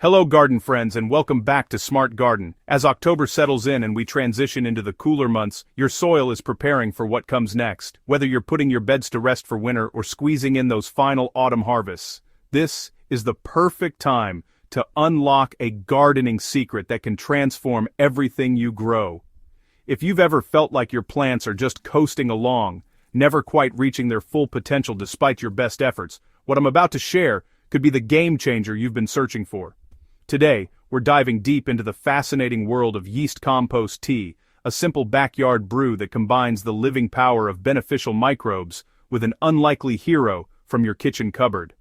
Hello garden friends and welcome back to Smart Garden. As October settles in and we transition into the cooler months, your soil is preparing for what comes next. Whether you're putting your beds to rest for winter or squeezing in those final autumn harvests, this is the perfect time to unlock a gardening secret that can transform everything you grow. If you've ever felt like your plants are just coasting along, never quite reaching their full potential despite your best efforts, what I'm about to share could be the game changer you've been searching for. Today, we're diving deep into the fascinating world of yeast compost tea, a simple backyard brew that combines the living power of beneficial microbes with an unlikely hero from your kitchen cupboard.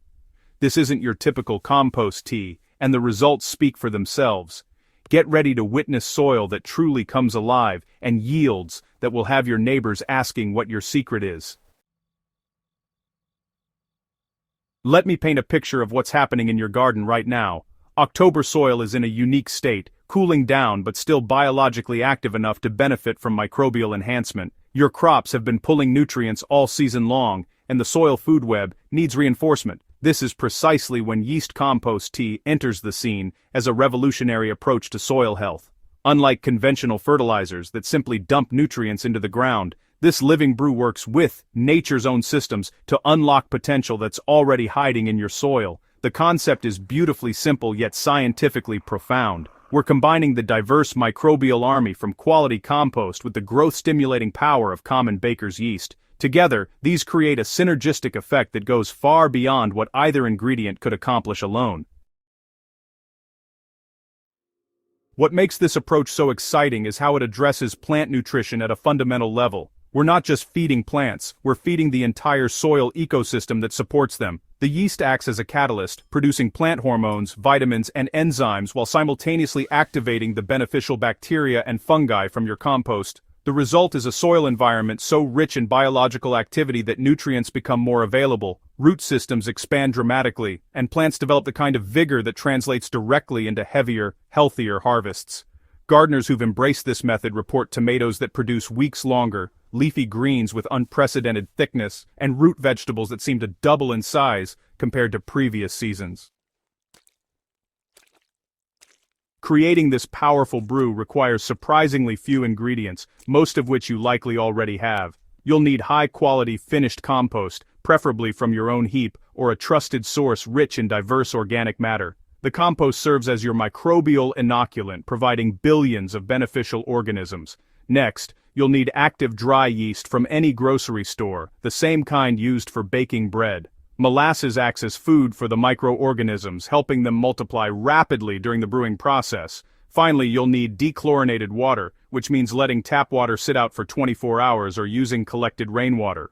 This isn't your typical compost tea, and the results speak for themselves. Get ready to witness soil that truly comes alive and yields that will have your neighbors asking what your secret is. Let me paint a picture of what's happening in your garden right now. October soil is in a unique state, cooling down but still biologically active enough to benefit from microbial enhancement. Your crops have been pulling nutrients all season long, and the soil food web needs reinforcement. This is precisely when yeast compost tea enters the scene as a revolutionary approach to soil health. Unlike conventional fertilizers that simply dump nutrients into the ground, this living brew works with nature's own systems to unlock potential that's already hiding in your soil. The concept is beautifully simple yet scientifically profound. We're combining the diverse microbial army from quality compost with the growth-stimulating power of common baker's yeast. Together, these create a synergistic effect that goes far beyond what either ingredient could accomplish alone. What makes this approach so exciting is how it addresses plant nutrition at a fundamental level. We're not just feeding plants, we're feeding the entire soil ecosystem that supports them. The yeast acts as a catalyst, producing plant hormones, vitamins, and enzymes while simultaneously activating the beneficial bacteria and fungi from your compost. The result is a soil environment so rich in biological activity that nutrients become more available, root systems expand dramatically, and plants develop the kind of vigor that translates directly into heavier, healthier harvests. Gardeners who've embraced this method report tomatoes that produce weeks longer, leafy greens with unprecedented thickness, and root vegetables that seem to double in size compared to previous seasons. Creating this powerful brew requires surprisingly few ingredients, most of which you likely already have. You'll need high-quality finished compost, preferably from your own heap or a trusted source rich in diverse organic matter. The compost serves as your microbial inoculant, providing billions of beneficial organisms. Next, you'll need active dry yeast from any grocery store, the same kind used for baking bread. Molasses acts as food for the microorganisms, helping them multiply rapidly during the brewing process. Finally, you'll need dechlorinated water, which means letting tap water sit out for 24 hours or using collected rainwater.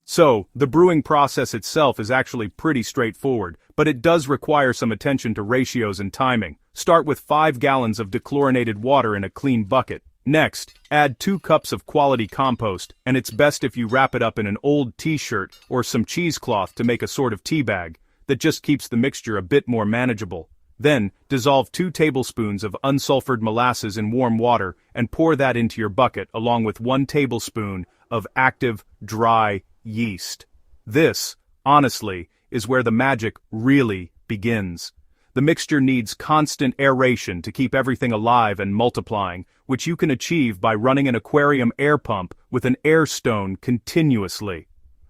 So, the brewing process itself is actually pretty straightforward, but it does require some attention to ratios and timing. Start with 5 gallons of dechlorinated water in a clean bucket. Next, add 2 cups of quality compost, and it's best if you wrap it up in an old t-shirt or some cheesecloth to make a sort of tea bag that just keeps the mixture a bit more manageable. Then, dissolve 2 tablespoons of unsulfured molasses in warm water and pour that into your bucket along with 1 tablespoon of active, dry yeast. This, honestly, is where the magic really begins. The mixture needs constant aeration to keep everything alive and multiplying, which you can achieve by running an aquarium air pump with an air stone continuously.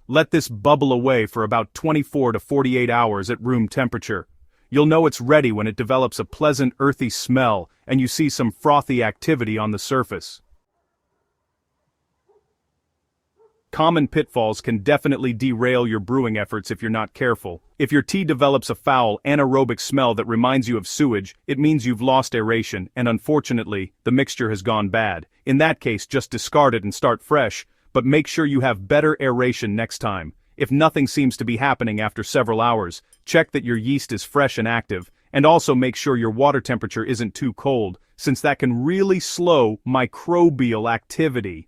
Let this bubble away for about 24 to 48 hours at room temperature. You'll know it's ready when it develops a pleasant earthy smell and you see some frothy activity on the surface. Common pitfalls can definitely derail your brewing efforts if you're not careful. If your tea develops a foul, anaerobic smell that reminds you of sewage, it means you've lost aeration, and unfortunately, the mixture has gone bad. In that case, just discard it and start fresh, but make sure you have better aeration next time. If nothing seems to be happening after several hours, check that your yeast is fresh and active, and also make sure your water temperature isn't too cold, since that can really slow microbial activity.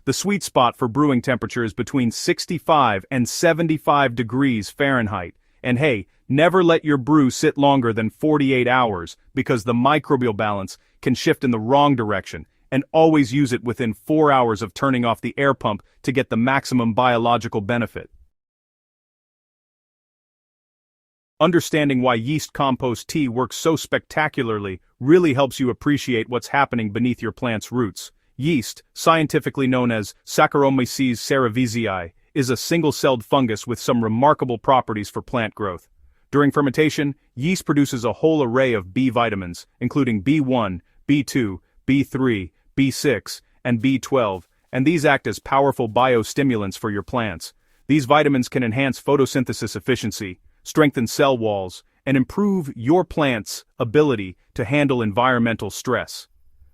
The sweet spot for brewing temperature is between 65 and 75 degrees Fahrenheit. And hey, never let your brew sit longer than 48 hours because the microbial balance can shift in the wrong direction, and always use it within 4 hours of turning off the air pump to get the maximum biological benefit. Understanding why yeast compost tea works so spectacularly really helps you appreciate what's happening beneath your plant's roots. Yeast, scientifically known as Saccharomyces cerevisiae, is a single-celled fungus with some remarkable properties for plant growth. During fermentation, yeast produces a whole array of B vitamins, including B1, B2, B3, B6, and B12, and these act as powerful biostimulants for your plants. These vitamins can enhance photosynthesis efficiency, strengthen cell walls, and improve your plant's ability to handle environmental stress.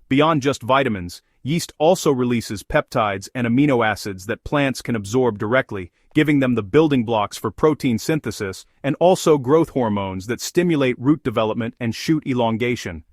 Beyond just vitamins, yeast also releases peptides and amino acids that plants can absorb directly, giving them the building blocks for protein synthesis and also growth hormones that stimulate root development and shoot elongation.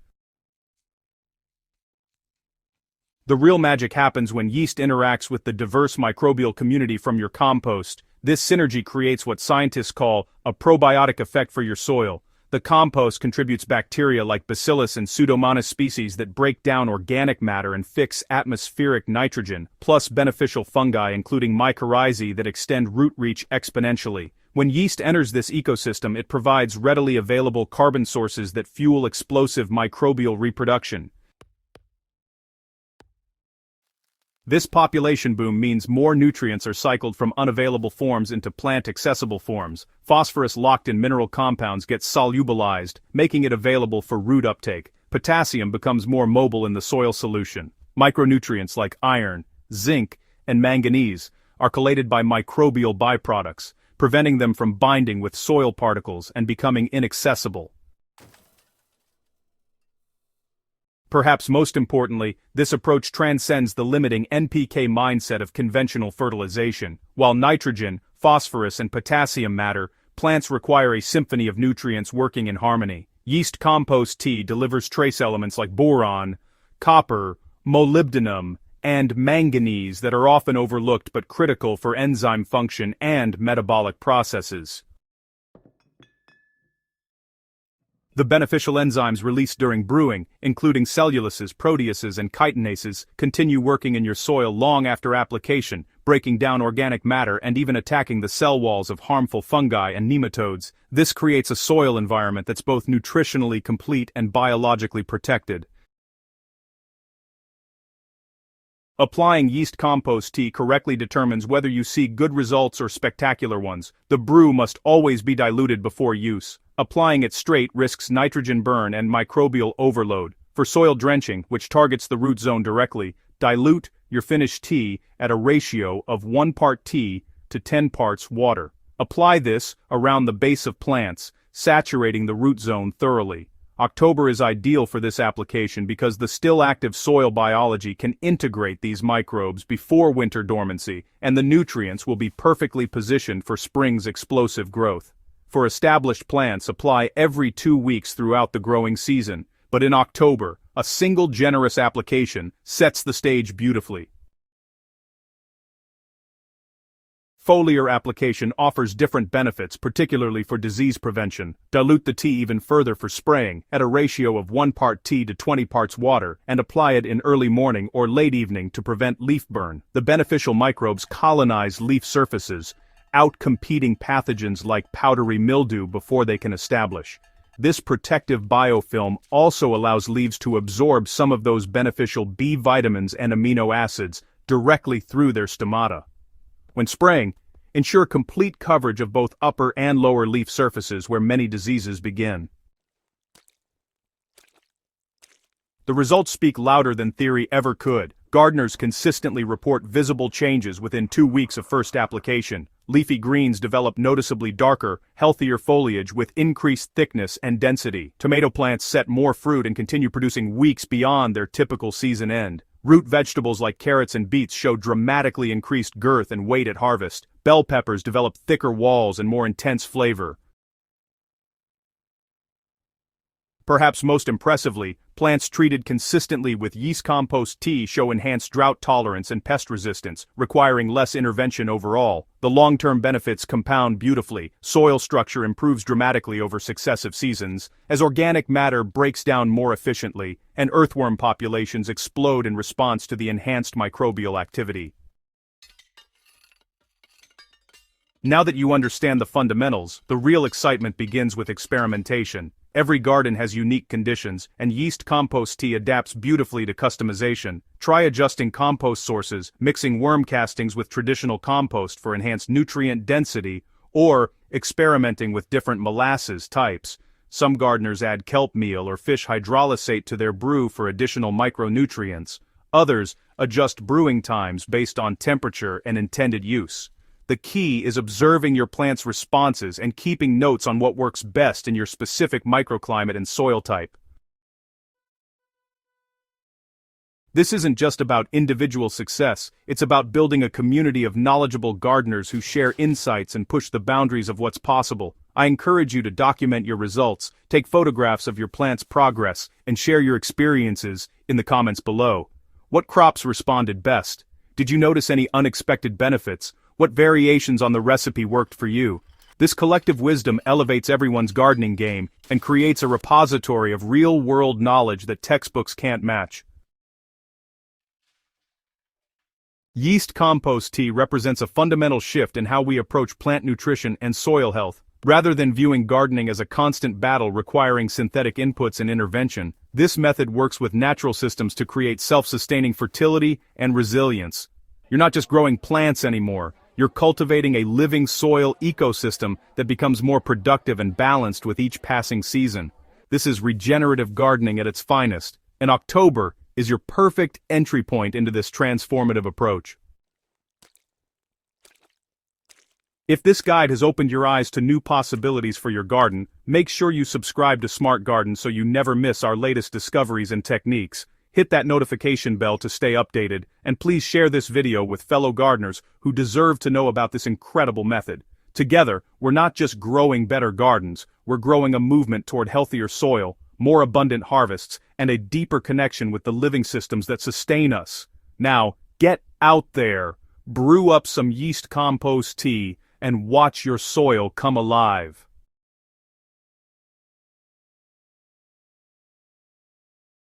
The real magic happens when yeast interacts with the diverse microbial community from your compost. This synergy creates what scientists call a probiotic effect for your soil. The compost contributes bacteria like Bacillus and Pseudomonas species that break down organic matter and fix atmospheric nitrogen, plus beneficial fungi including mycorrhizae that extend root reach exponentially. When yeast enters this ecosystem, it provides readily available carbon sources that fuel explosive microbial reproduction. This population boom means more nutrients are cycled from unavailable forms into plant-accessible forms. Phosphorus locked in mineral compounds gets solubilized, making it available for root uptake. Potassium becomes more mobile in the soil solution. Micronutrients like iron, zinc, and manganese are chelated by microbial byproducts, preventing them from binding with soil particles and becoming inaccessible. Perhaps most importantly, this approach transcends the limiting NPK mindset of conventional fertilization. While nitrogen, phosphorus, and potassium matter, plants require a symphony of nutrients working in harmony. Yeast compost tea delivers trace elements like boron, copper, molybdenum, and manganese that are often overlooked but critical for enzyme function and metabolic processes. The beneficial enzymes released during brewing, including cellulases, proteases, and chitinases, continue working in your soil long after application, breaking down organic matter and even attacking the cell walls of harmful fungi and nematodes. This creates a soil environment that's both nutritionally complete and biologically protected. Applying yeast compost tea correctly determines whether you see good results or spectacular ones. The brew must always be diluted before use. Applying it straight risks nitrogen burn and microbial overload. For soil drenching, which targets the root zone directly, dilute your finished tea at a ratio of 1 part tea to 10 parts water. Apply this around the base of plants, saturating the root zone thoroughly. October is ideal for this application because the still active soil biology can integrate these microbes before winter dormancy, and the nutrients will be perfectly positioned for spring's explosive growth. For established plants, apply every 2 weeks throughout the growing season, but in October, a single generous application sets the stage beautifully. Foliar application offers different benefits, particularly for disease prevention. Dilute the tea even further for spraying, at a ratio of 1 part tea to 20 parts water, and apply it in early morning or late evening to prevent leaf burn. The beneficial microbes colonize leaf surfaces, outcompeting pathogens like powdery mildew before they can establish. This protective biofilm also allows leaves to absorb some of those beneficial B vitamins and amino acids directly through their stomata. When spraying, ensure complete coverage of both upper and lower leaf surfaces where many diseases begin. The results speak louder than theory ever could. Gardeners consistently report visible changes within 2 weeks of first application. Leafy greens develop noticeably darker, healthier foliage with increased thickness and density. Tomato plants set more fruit and continue producing weeks beyond their typical season end. Root vegetables like carrots and beets show dramatically increased girth and weight at harvest. Bell peppers develop thicker walls and more intense flavor. Perhaps most impressively, plants treated consistently with yeast compost tea show enhanced drought tolerance and pest resistance, requiring less intervention overall. The long-term benefits compound beautifully. Soil structure improves dramatically over successive seasons, as organic matter breaks down more efficiently, and earthworm populations explode in response to the enhanced microbial activity. Now that you understand the fundamentals, the real excitement begins with experimentation. Every garden has unique conditions, and yeast compost tea adapts beautifully to customization. Try adjusting compost sources, mixing worm castings with traditional compost for enhanced nutrient density, or experimenting with different molasses types. Some gardeners add kelp meal or fish hydrolysate to their brew for additional micronutrients. Others adjust brewing times based on temperature and intended use. The key is observing your plant's responses and keeping notes on what works best in your specific microclimate and soil type. This isn't just about individual success, it's about building a community of knowledgeable gardeners who share insights and push the boundaries of what's possible. I encourage you to document your results, take photographs of your plant's progress, and share your experiences in the comments below. What crops responded best? Did you notice any unexpected benefits? What variations on the recipe worked for you? This collective wisdom elevates everyone's gardening game and creates a repository of real-world knowledge that textbooks can't match. Yeast compost tea represents a fundamental shift in how we approach plant nutrition and soil health. Rather than viewing gardening as a constant battle requiring synthetic inputs and intervention, this method works with natural systems to create self-sustaining fertility and resilience. You're not just growing plants anymore. You're cultivating a living soil ecosystem that becomes more productive and balanced with each passing season. This is regenerative gardening at its finest, and October is your perfect entry point into this transformative approach. If this guide has opened your eyes to new possibilities for your garden, make sure you subscribe to Smart Garden so you never miss our latest discoveries and techniques. Hit that notification bell to stay updated, and please share this video with fellow gardeners who deserve to know about this incredible method. Together, we're not just growing better gardens, we're growing a movement toward healthier soil, more abundant harvests, and a deeper connection with the living systems that sustain us. Now, get out there, brew up some yeast compost tea, and watch your soil come alive.